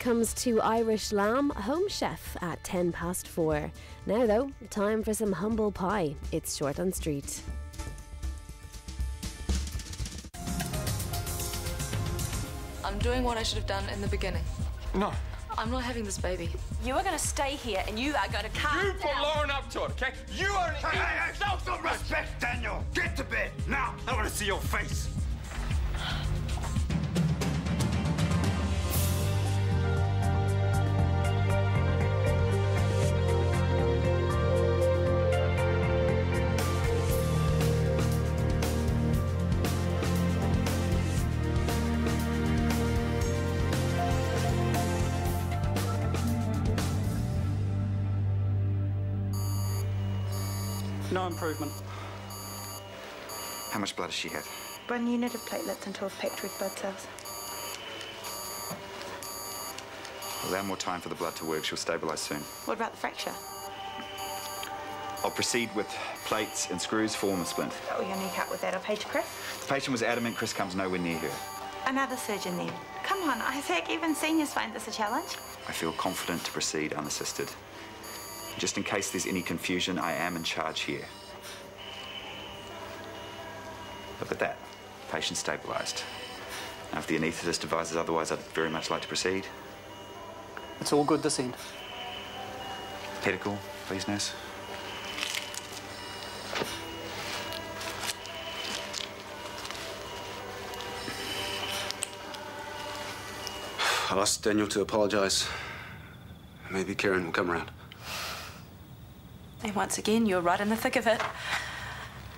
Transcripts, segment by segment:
comes to Irish lamb, home chef at 4:10. Now though, time for some humble pie. It's Shortland Street. I'm doing what I should have done in the beginning. No. I'm not having this baby. You are going to stay here and you are going to calm You put Lauren up to it, okay? You are an Hey, show some respect, Daniel! Get to bed, now! I want to see your face! No improvement. How much blood has she had? 1 unit of platelets and 12 packed red blood cells. Allow more time for the blood to work. She'll stabilise soon. What about the fracture? I'll proceed with plates and screws, form a splint. Oh, you're going to cut with that. I'll page Chris. The patient was adamant Chris comes nowhere near her. Another surgeon then. Come on, Isaac. Even seniors find this a challenge. I feel confident to proceed unassisted. Just in case there's any confusion, I am in charge here. Look at that. Patient stabilised. Now, if the anaesthetist advises otherwise, I'd very much like to proceed. It's all good this end. Pedicle, please, nurse. I'll ask Daniel to apologise. Maybe Karen will come around. And once again, you're right in the thick of it.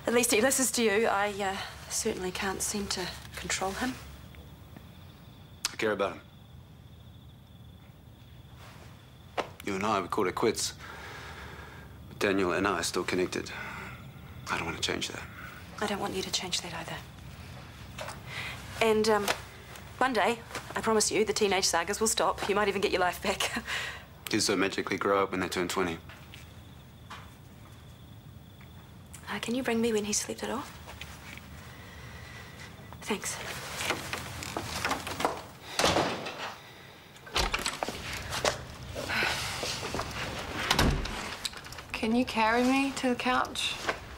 At least he listens to you. I certainly can't seem to control him. I care about him. You and I, we called it quits. But Daniel and I are still connected. I don't want to change that. I don't want you to change that either. And one day, I promise you, the teenage sagas will stop. You might even get your life back. Kids don't magically grow up when they turn 20. Can you bring me when he slept it off? Thanks. Can you carry me to the couch?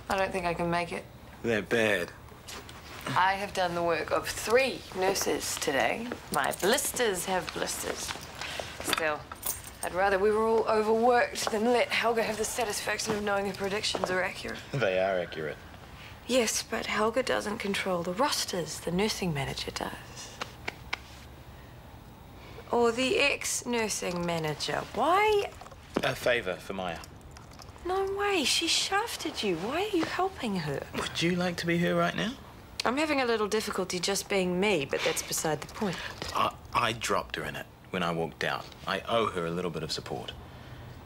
I don't think I can make it. They're bad. I have done the work of 3 nurses today. My blisters have blisters. Still, I'd rather we were all overworked than let Helga have the satisfaction of knowing her predictions are accurate. They are accurate. Yes, but Helga doesn't control the rosters. The nursing manager does. Or the ex-nursing manager. Why? A favour for Maya. No way. She shafted you. Why are you helping her? Would you like to be her right now? I'm having a little difficulty just being me, but that's beside the point. I dropped her in it when I walked out. I owe her a little bit of support.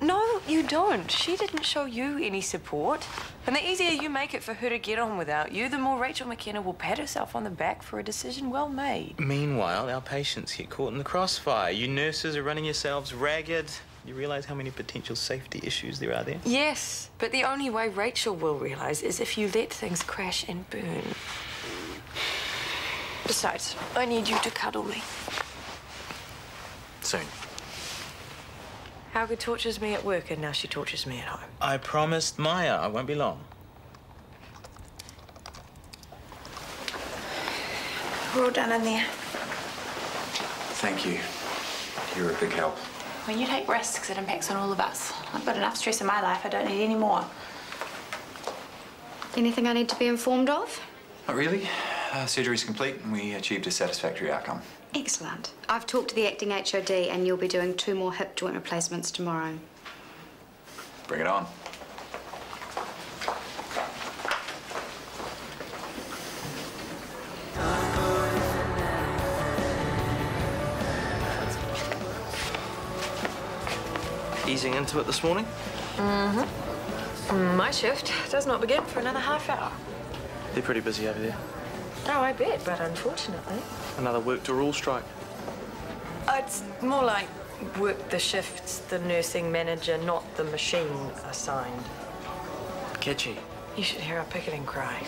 No, you don't. She didn't show you any support. And the easier you make it for her to get on without you, the more Rachel McKenna will pat herself on the back for a decision well made. Meanwhile, our patients get caught in the crossfire. You nurses are running yourselves ragged. You realise how many potential safety issues there are there? Yes, but the only way Rachel will realise is if you let things crash and burn. Besides, I need you to cuddle me. Soon. Helga tortures me at work and now she tortures me at home. I promised Maya I won't be long. We're all done in there. Thank you. You're a big help. When you take risks, it impacts on all of us. I've got enough stress in my life. I don't need any more. Anything I need to be informed of? Not really. Surgery's complete and we achieved a satisfactory outcome. Excellent. I've talked to the acting HOD and you'll be doing 2 more hip joint replacements tomorrow. Bring it on. Easing into it this morning? Mm-hmm. My shift does not begin for another half hour. They're pretty busy over there. Oh, I bet, but unfortunately. Another work to rule strike. It's more like work the shifts the nursing manager, not the machine assigned. Catchy. You should hear our picketing cry.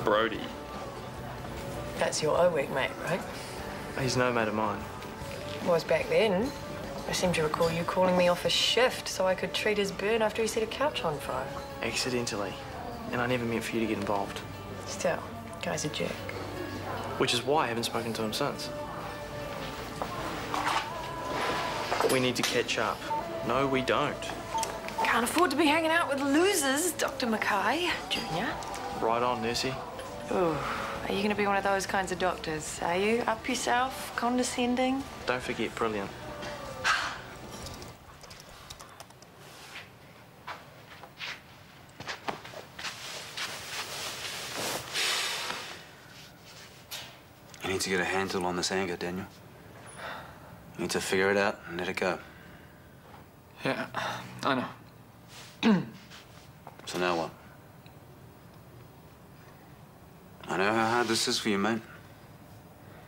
Brody. That's your O-week mate, right? He's no mate of mine. Was back then. I seem to recall you calling me off a shift so I could treat his burn after he set a couch on fire. Accidentally. And I never meant for you to get involved. Still, guy's a jerk. Which is why I haven't spoken to him since. We need to catch up. No, we don't. Can't afford to be hanging out with losers, Dr. Mackay, Junior. Right on, Nursey. Ooh, are you going to be one of those kinds of doctors? Are you? Up yourself? Condescending? Don't forget brilliant. You need to get a handle on this anger, Daniel. You need to figure it out and let it go. Yeah, I know. So now what? I know how hard this is for you, mate.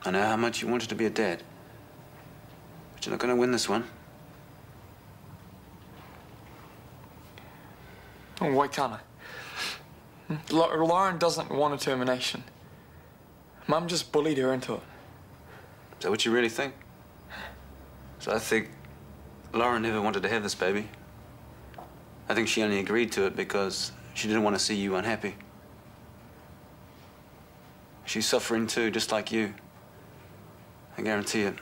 I know how much you wanted to be a dad. But you're not going to win this one. Oh, why can't I? Lauren doesn't want a termination. Mum just bullied her into it. Is that what you really think? So I think Lauren never wanted to have this baby. I think she only agreed to it because she didn't want to see you unhappy. She's suffering too, just like you. I guarantee it.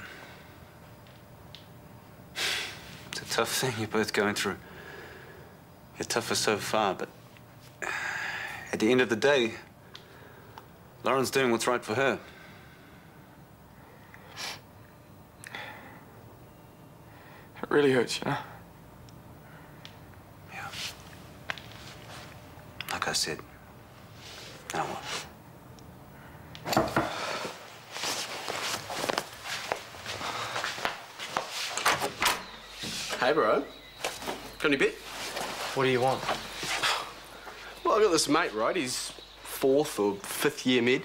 It's a tough thing you're both going through. You're tougher so far, but at the end of the day, Lauren's doing what's right for her. It really hurts, you know? Yeah. Like I said, now what? Hey, bro. Got any bit? What do you want? Well, I got this mate, right? He's 4th or 5th year mid.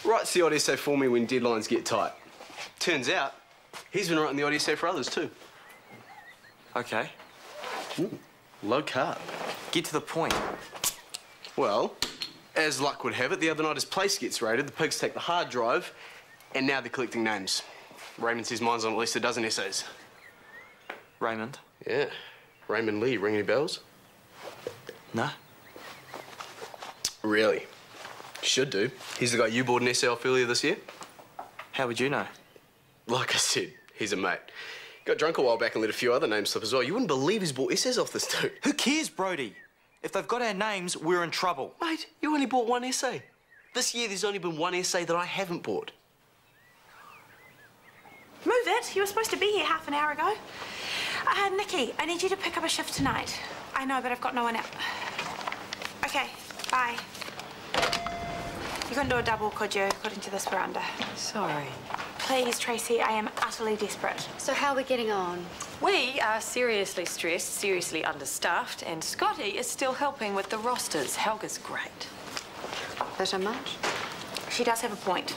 Writes the odd essay for me when deadlines get tight. Turns out, he's been writing the odd essay for others too. Okay. Low carb. Get to the point. Well, as luck would have it, the other night his place gets raided, the pigs take the hard drive, and now they're collecting names. Raymond says mine's on at least a dozen essays. Raymond? Yeah. Raymond Lee. Ring any bells? No. Really? Should do. He's the guy you bought an essay off earlier this year. How would you know? Like I said, he's a mate. Got drunk a while back and let a few other names slip as well. You wouldn't believe he's bought essays off this dude. Who cares, Brody? If they've got our names, we're in trouble. Mate, you only bought one essay. This year, there's only been one essay that I haven't bought. Move it. You were supposed to be here half an hour ago. Nikki, I need you to pick up a shift tonight. I know, but I've got no one out. Okay, bye. You couldn't do a double, could you, according to this veranda? Sorry. Please, Tracy, I am utterly desperate. So how are we getting on? We are seriously stressed, seriously understaffed, and Scotty is still helping with the rosters. Helga's great. That much? She does have a point.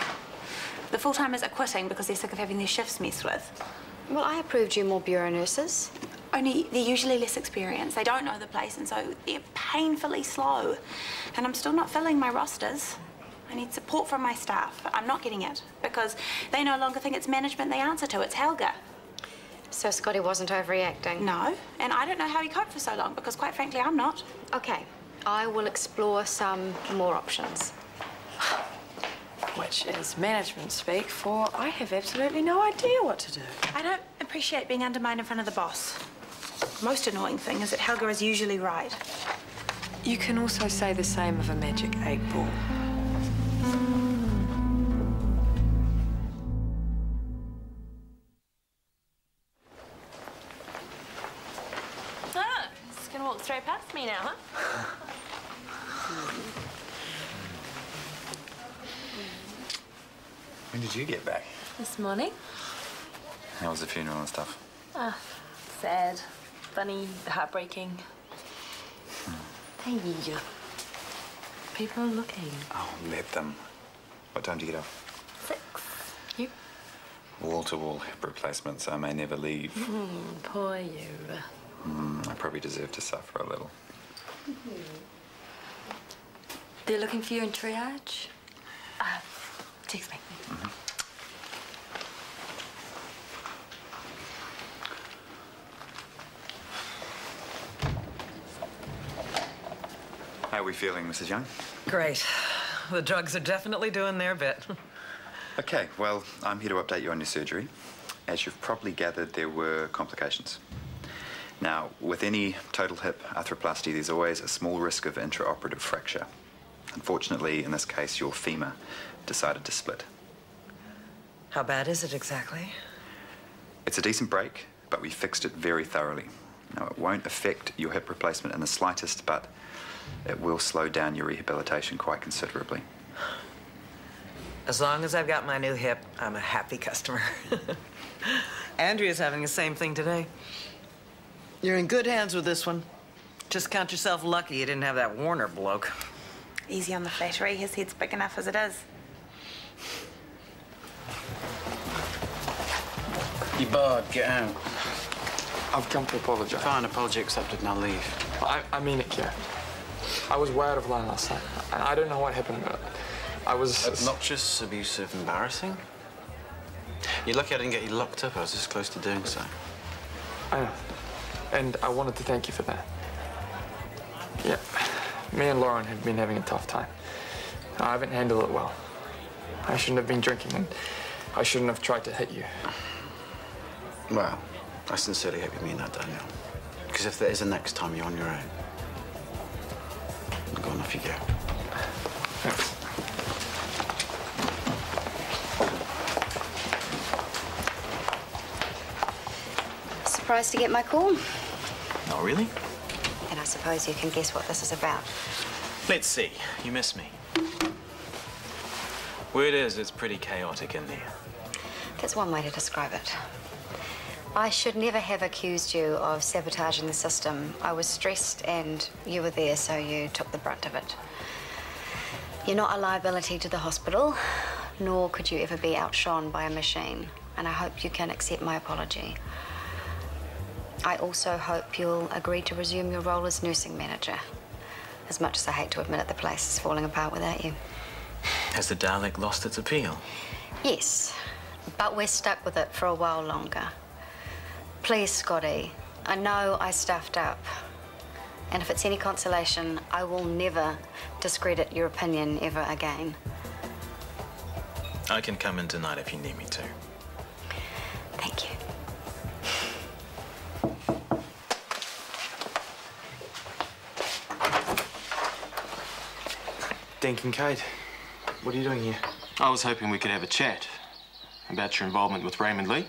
The full-timers are quitting because they're sick of having their shifts messed with. Well, I approved you more bureau nurses. Only they're usually less experienced. They don't know the place, and so they're painfully slow. And I'm still not filling my rosters. I need support from my staff. I'm not getting it because they no longer think it's management they answer to. It's Helga. So Scotty wasn't overreacting? No, and I don't know how he coped for so long because, quite frankly, I'm not. Okay, I will explore some more options. Which is management speak for I have absolutely no idea what to do. I don't appreciate being undermined in front of the boss. Most annoying thing is that Helga is usually right. You can also say the same of a magic 8-ball. Ah, just gonna walk straight past me now, huh? When did you get back? This morning. How was the funeral and stuff? Ah, sad, funny, heartbreaking. Hey, people are looking. Oh, let them. What time do you get off? 6. You? Wall-to-wall hip replacement, so I may never leave. Poor you. I probably deserve to suffer a little. They're looking for you in triage? Text me. How are we feeling, Mrs. Young? Great. The drugs are definitely doing their bit. Okay, well, I'm here to update you on your surgery. As you've probably gathered, there were complications. Now, with any total hip arthroplasty, there's always a small risk of intraoperative fracture. Unfortunately, in this case, your femur decided to split. How bad is it exactly? It's a decent break, but we fixed it very thoroughly. Now, it won't affect your hip replacement in the slightest, but it will slow down your rehabilitation quite considerably. As long as I've got my new hip, I'm a happy customer. Andrea's having the same thing today. You're in good hands with this one. Just count yourself lucky you didn't have that Warner bloke. Easy on the flattery. His head's big enough as it is. You barred, get out. I've come to apologise. Fine, apology accepted, now leave. I mean it, Kieran. I was way out of line last night. I don't know what happened, but I was... Obnoxious, abusive, embarrassing? You're lucky I didn't get you locked up. I was this close to doing so. I know. And I wanted to thank you for that. Yeah. Me and Lauren have been having a tough time. I haven't handled it well. I shouldn't have been drinking, and I shouldn't have tried to hit you. Well, I sincerely hope you mean that, Daniel. Because if there is a next time, you're on your own. Go on, off you go. Thanks. Surprised to get my call? Oh, really? And I suppose you can guess what this is about. Let's see. You miss me. Word is, it's pretty chaotic in there. That's one way to describe it. I should never have accused you of sabotaging the system. I was stressed and you were there, so you took the brunt of it. You're not a liability to the hospital, nor could you ever be outshone by a machine, and I hope you can accept my apology. I also hope you'll agree to resume your role as nursing manager. As much as I hate to admit it, the place is falling apart without you. Has the Dalek lost its appeal? Yes, but we're stuck with it for a while longer. Please, Scotty, I know I stuffed up. And if it's any consolation, I will never discredit your opinion ever again. I can come in tonight if you need me to. Thank you. Dean Kincaid, what are you doing here? I was hoping we could have a chat about your involvement with Raymond Lee.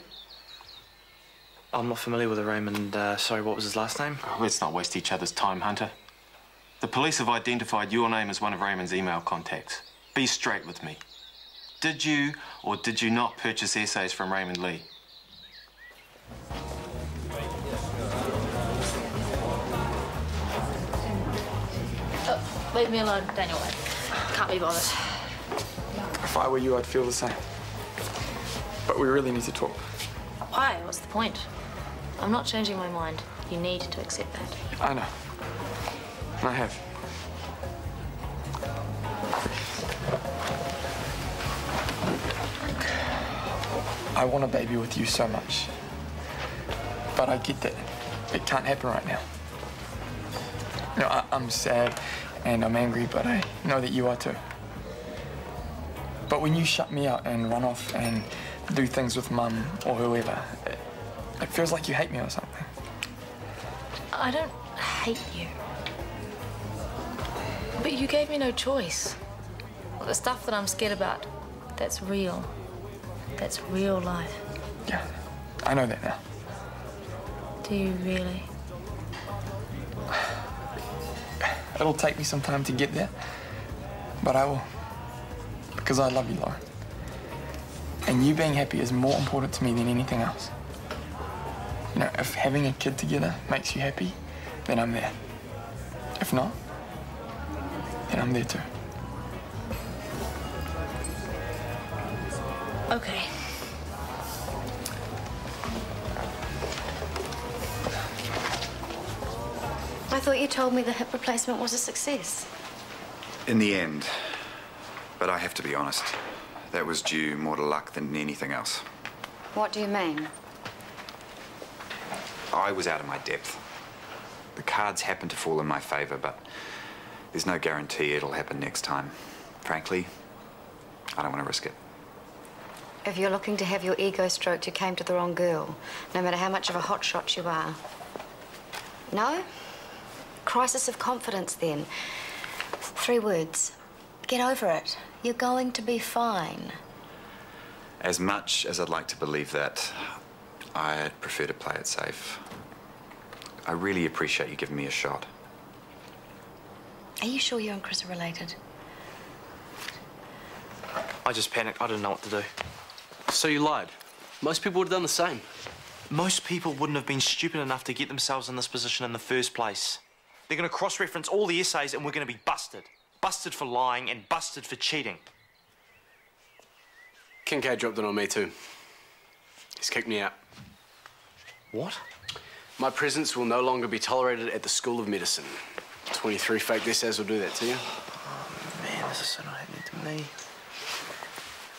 I'm not familiar with the Raymond. Sorry, what was his last name? Oh, let's not waste each other's time, Hunter. The police have identified your name as one of Raymond's email contacts. Be straight with me. Did you or did you not purchase essays from Raymond Lee? Oh, leave me alone, Daniel. Can't be bothered. If I were you, I'd feel the same. But we really need to talk. Why? What's the point? I'm not changing my mind. You need to accept that. I know. I have. I want a baby with you so much. But I get that it can't happen right now. You know, I'm sad and I'm angry, but I know that you are too. But when you shut me out and run off and do things with Mum or whoever, it feels like you hate me or something. I don't hate you. But you gave me no choice. The stuff that I'm scared about, that's real. That's real life. Yeah, I know that now. Do you really? It'll take me some time to get there, but I will. Because I love you, Lauren. And you being happy is more important to me than anything else. You know, if having a kid together makes you happy, then I'm there. If not, then I'm there too. Okay. I thought you told me the hip replacement was a success. In the end. But I have to be honest, that was due more to luck than anything else. What do you mean? I was out of my depth. The cards happened to fall in my favor, but There's no guarantee it'll happen next time. Frankly, I don't want to risk it. If you're looking to have your ego stroked, you came to the wrong girl, no matter how much of a hotshot you are. No? Crisis of confidence, then. 3 words. Get over it. You're going to be fine. As much as I'd like to believe that, I'd prefer to play it safe. I really appreciate you giving me a shot. Are you sure you and Chris are related? I just panicked. I didn't know what to do. So you lied. Most people would have done the same. Most people wouldn't have been stupid enough to get themselves in this position in the first place. They're going to cross-reference all the essays and we're going to be busted. Busted for lying and busted for cheating. Kincaid dropped it on me too. He's kicked me out. What? My presence will no longer be tolerated at the School of Medicine. 23 fake essays will do that to you. Oh, man, this is so not happening to me.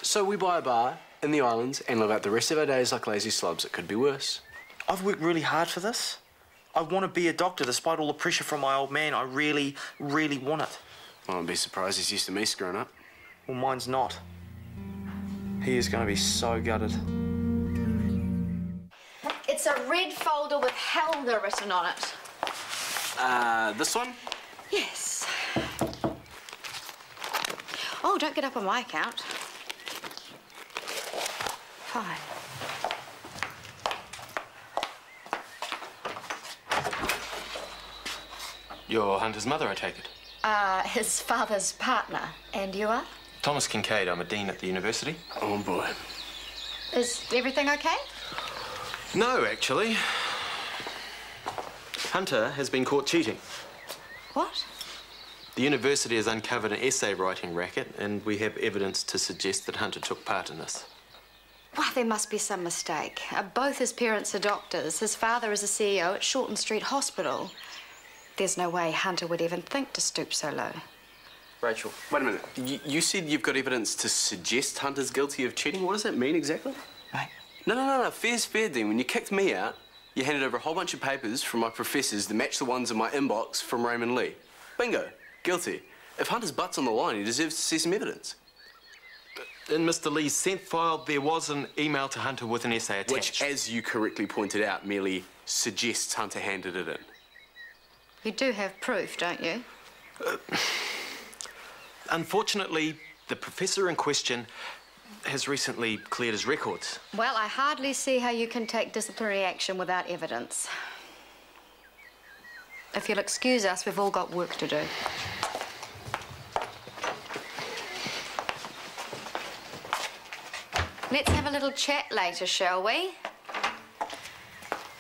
So we buy a bar in the islands and live out the rest of our days like lazy slobs. It could be worse. I've worked really hard for this. I want to be a doctor despite all the pressure from my old man. I really, really want it. I won't be surprised he's used to me screwing up. Well, mine's not. He is going to be so gutted. It's a red folder with Helga written on it. This one? Yes. Oh, don't get up on my account. Fine. You're Hunter's mother, I take it? His father's partner. And you are? Thomas Kincaid. I'm a dean at the university. Oh, boy. Is everything okay? No, actually. Hunter has been caught cheating. What? The university has uncovered an essay writing racket, and we have evidence to suggest that Hunter took part in this. Well, there must be some mistake. Both his parents are doctors. His father is a CEO at Shortland Street Hospital. There's no way Hunter would even think to stoop so low. Rachel, wait a minute. You said you've got evidence to suggest Hunter's guilty of cheating. What does that mean exactly? Mate. No. Fair's fair, then. When you kicked me out, you handed over a whole bunch of papers from my professors that match the ones in my inbox from Raymond Lee. Bingo. Guilty. If Hunter's butt's on the line, he deserves to see some evidence. In Mr. Lee's sent file, there was an email to Hunter with an essay attached. Which, as you correctly pointed out, merely suggests Hunter handed it in. You do have proof, don't you? Unfortunately, the professor in question has recently cleared his records. Well, I hardly see how you can take disciplinary action without evidence. If you'll excuse us, we've all got work to do. Let's have a little chat later, shall we?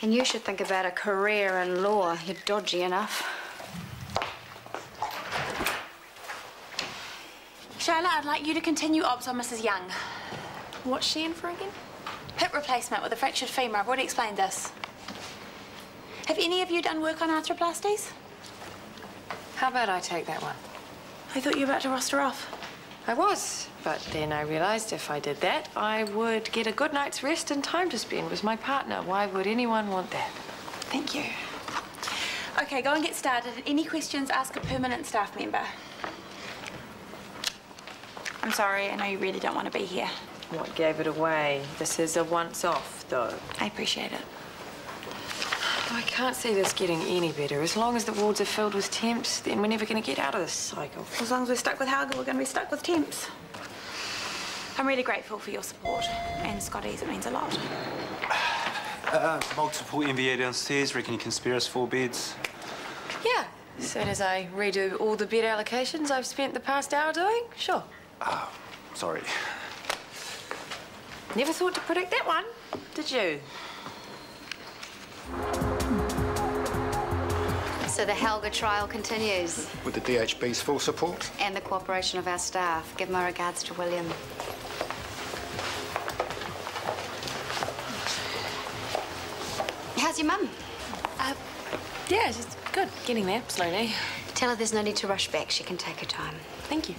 And you should think about a career in law. You're dodgy enough. Charlotte, I'd like you to continue ops on Mrs. Young. What's she in for again? Hip replacement with a fractured femur. I've already explained this. Have any of you done work on arthroplasties? How about I take that one? I thought you were about to roster off. I was, but then I realised if I did that, I would get a good night's rest and time to spend with my partner. Why would anyone want that? Thank you. Okay, go and get started. Any questions, ask a permanent staff member. I'm sorry, I know you really don't want to be here. What gave it away? This is a once-off, though. I appreciate it. I can't see this getting any better. As long as the wards are filled with temps, then we're never going to get out of this cycle. As long as we're stuck with Helga, we're going to be stuck with temps. I'm really grateful for your support. And Scotty's, it means a lot. Multiple MVA downstairs. Reckon you can spare us 4 beds? Yeah. As soon as I redo all the bed allocations I've spent the past hour doing, sure. Oh, sorry. Never thought to predict that one, did you? So the Helga trial continues. With the DHB's full support? And the cooperation of our staff. Give my regards to William. How's your mum? Yeah, she's good. Getting there, slowly. Tell her there's no need to rush back. She can take her time. Thank you.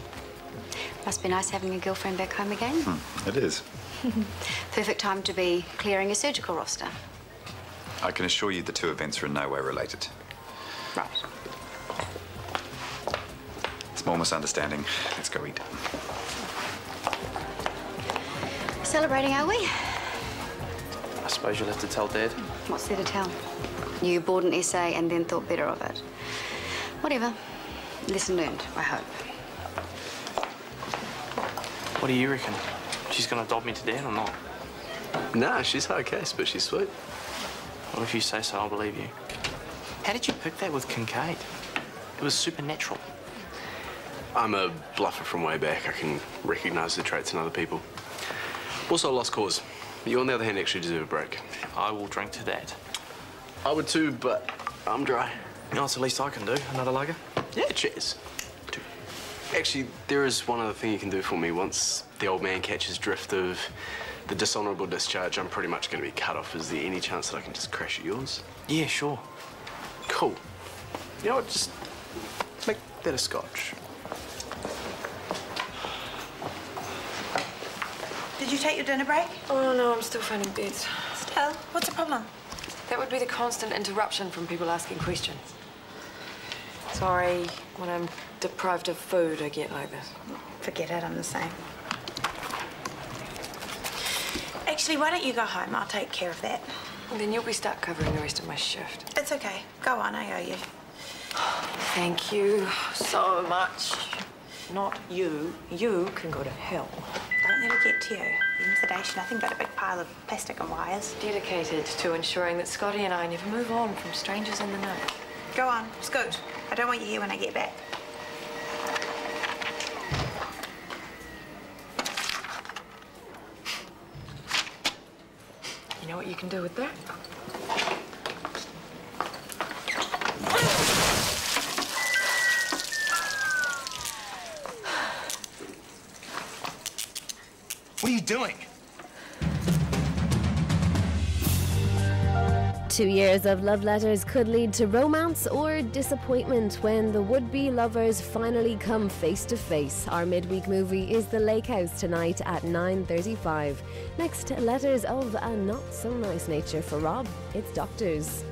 Must be nice having a girlfriend back home again. It is. Perfect time to be clearing your surgical roster. I can assure you the 2 events are in no way related. Right. Small misunderstanding. Let's go eat. Celebrating, are we? I suppose you'll have to tell Dad. What's there to tell? You bought an essay and then thought better of it. Whatever. Lesson learned, I hope. What do you reckon? She's gonna dob me to Dad or not? Nah, she's hard case, but she's sweet. Well, if you say so, I'll believe you. How did you pick that with Kincaid? It was supernatural. I'm a bluffer from way back. I can recognise the traits in other people. Also, lost cause. You, on the other hand, actually deserve a break. I will drink to that. I would too, but I'm dry. You know, it's the least I can do. Another lager? Yeah, cheers. Actually, there is one other thing you can do for me. Once the old man catches drift of the dishonourable discharge, I'm pretty much going to be cut off. Is there any chance that I can just crash at yours? Yeah, sure. Cool. You know what, just make that a scotch. Did you take your dinner break? Oh, no, I'm still finding beds. Still? What's the problem? That would be the constant interruption from people asking questions. Sorry, when I'm deprived of food, I get like this. Forget it, I'm the same. Actually, why don't you go home? I'll take care of that. And then you'll be stuck covering the rest of my shift. It's okay. Go on, I owe you. Thank you so much. Not you. You can go to hell. Don't let it get to you. The sedation, nothing but a big pile of plastic and wires. Dedicated to ensuring that Scotty and I never move on from strangers in the night. Go on, scoot. I don't want you here when I get back. You know what you can do with that? What are you doing? 2 years of love letters could lead to romance or disappointment when the would-be lovers finally come face to face. Our midweek movie is The Lake House tonight at 9:35. Next, letters of a not-so-nice nature for Rob. It's Doctors.